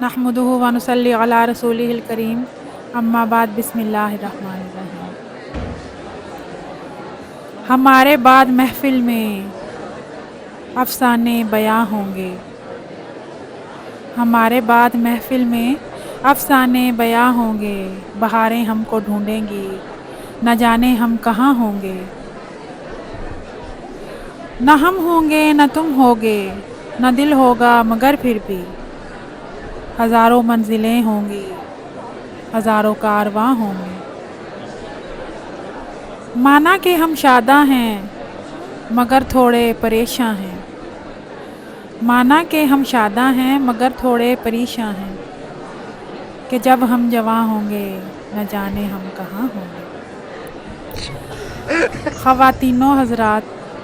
नहमदुहु व नुसल्ली अला रसूलिहिल करीम अम्मा बाद बिस्मिल्लाहिर्रहमानिर्रहीम। हमारे बाद महफिल में अफसाने बयां होंगे, हमारे बाद महफिल में अफसाने बयां होंगे। बहारें हमको ढूंढेंगी, न जाने हम कहाँ होंगे। न हम होंगे न तुम होगे, न दिल होगा मगर फिर भी हज़ारों मंजिलें होंगी, हज़ारों कारवां होंगे। माना कि हम शादा हैं मगर थोड़े परेशान हैं, माना कि हम शादा हैं मगर थोड़े परेशान हैं कि जब हम जवां होंगे न जाने हम कहाँ होंगे। ख़वातीनो हज़रात,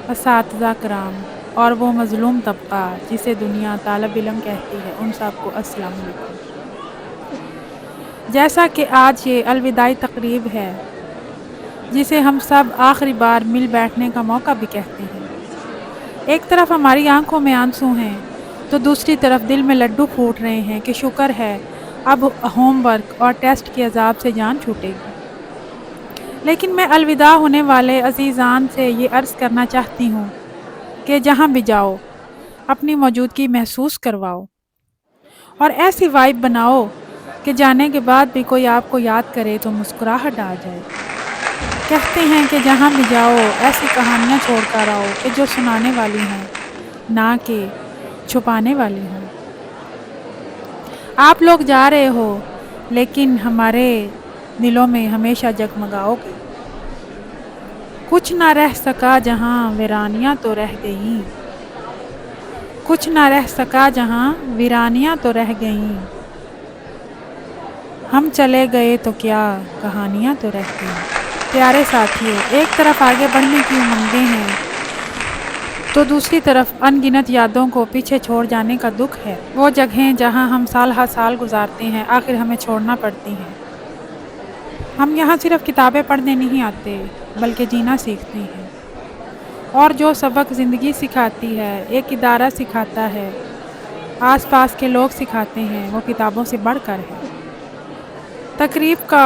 असातिज़ा कराम और वो मज़लूम तबका जिसे दुनिया तालिब इल्म कहती है, उन सबको अस्सलाम वालेकुम। जैसा कि आज ये अलविदाई तकरीब है जिसे हम सब आखिरी बार मिल बैठने का मौका भी कहते हैं। एक तरफ हमारी आंखों में आंसू हैं तो दूसरी तरफ दिल में लड्डू फूट रहे हैं कि शुक्र है अब होमवर्क और टेस्ट के अजाब से जान छूटेगी। लेकिन मैं अलविदा होने वाले अजीज़ान से ये अर्ज़ करना चाहती हूँ कि जहाँ भी जाओ अपनी मौजूदगी महसूस करवाओ और ऐसी वाइब बनाओ कि जाने के बाद भी कोई आपको याद करे तो मुस्कुराहट आ जाए। कहते हैं कि जहाँ भी जाओ ऐसी कहानियाँ छोड़ कर आओ कि जो सुनाने वाली हों, ना कि छुपाने वाली हों। आप लोग जा रहे हो लेकिन हमारे दिलों में हमेशा जगमगाओगे। कुछ ना रह सका जहाँ वीरानियाँ तो रह गईं, कुछ ना रह सका जहाँ वीरानियाँ तो रह गईं। हम चले गए तो क्या कहानियाँ तो रह गईं। प्यारे साथियों, एक तरफ आगे बढ़ने की उमंगें हैं तो दूसरी तरफ अनगिनत यादों को पीछे छोड़ जाने का दुख है। वो जगहें जहां हम साल हर साल गुजारते हैं आखिर हमें छोड़ना पड़ती हैं। हम यहाँ सिर्फ किताबें पढ़ने नहीं आते बल्कि जीना सीखते हैं, और जो सबक ज़िंदगी सिखाती है, एक इदारा सिखाता है, आसपास के लोग सिखाते हैं, वो किताबों से बढ़कर है। तकरीब का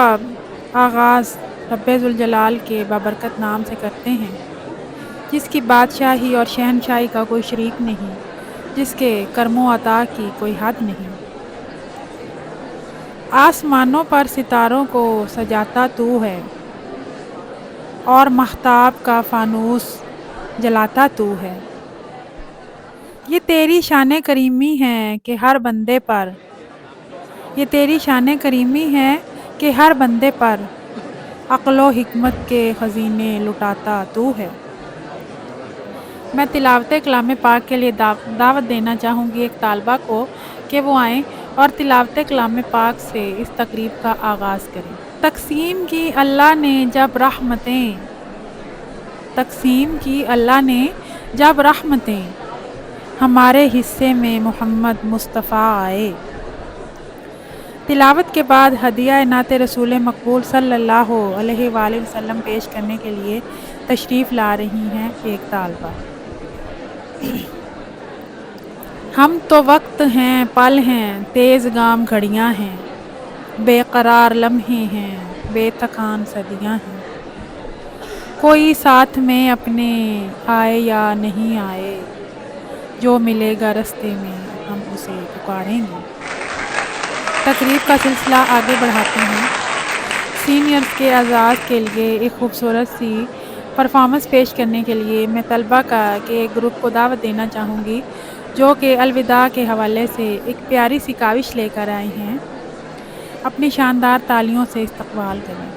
आगाज़ रब्बे ज़ुल जलाल के बाबरकत नाम से करते हैं, जिसकी बादशाही और शहनशाही का कोई शरीक नहीं, जिसके कर्मों अता की कोई हद नहीं। आसमानों पर सितारों को सजाता तू है और महताब का फानूस जलाता तू है। ये तेरी शान करीमी है कि हर बंदे पर, ये तेरी शान करीमी है कि हर बंदे पर अक्ल व हिकमत के ख़ज़ीने लुटाता तू है। मैं तिलावत कलाम पाक के लिए दावत देना चाहूँगी एक तालबा को कि वो आएँ और तिलावत कलाम पाक से इस तकरीब का आगाज़ करें। तक़सीम की अल्लाह ने जब रहमतें, तक़सीम की अल्लाह ने जब रहमतें, हमारे हिस्से में मोहम्मद मुस्तफ़ा आए। तिलावत के बाद हदिया नाते रसूल मकबूल सल्लल्लाहु अलैहि वसल्लम पेश करने के लिए तशरीफ़ ला रही हैं एक तालबा। हम तो वक्त हैं, पल हैं, तेज़ गाम घड़ियाँ हैं, बेकरार लम्हे हैं, बेथकान सदियाँ हैं। कोई साथ में अपने आए या नहीं आए, जो मिलेगा रास्ते में हम उसे पुकारेंगे। तकरीब का सिलसिला आगे बढ़ाते हैं। सीनियर्स के एजाज़ के लिए एक खूबसूरत सी परफॉर्मेंस पेश करने के लिए मैं तलबा का के एक ग्रुप को दावत देना चाहूँगी जो कि अलविदा के हवाले से एक प्यारी सी काविश लेकर आए हैं। अपनी शानदार तालियों से इस्तकबाल करें।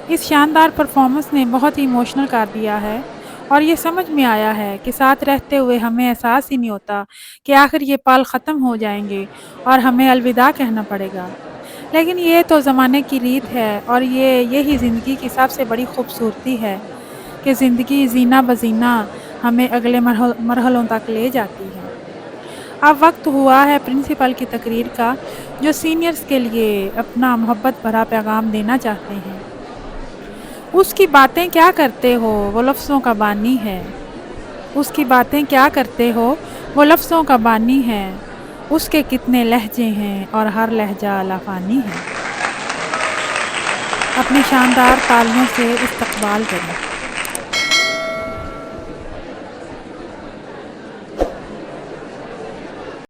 इस शानदार परफॉर्मेंस ने बहुत ही इमोशनल कर दिया है और ये समझ में आया है कि साथ रहते हुए हमें एहसास ही नहीं होता कि आखिर ये पल ख़त्म हो जाएंगे और हमें अलविदा कहना पड़ेगा। लेकिन ये तो ज़माने की रीत है और यही ज़िंदगी की सबसे बड़ी खूबसूरती है कि ज़िंदगी जीना बजीना हमें अगले मरहलों तक ले जाती है। अब वक्त हुआ है प्रिंसिपल की तकरीर का, जो सीनियर्स के लिए अपना मोहब्बत भरा पैगाम देना चाहते हैं। उसकी बातें क्या करते हो वो लफ्ज़ों का बानी है, उसकी बातें क्या करते हो वो लफ्ज़ों का बानी है। اس کے کتنے لہجے ہیں اور ہر لہجہ لافانی ہے۔ اپنے شاندار تالیوں سے استقبال کریں۔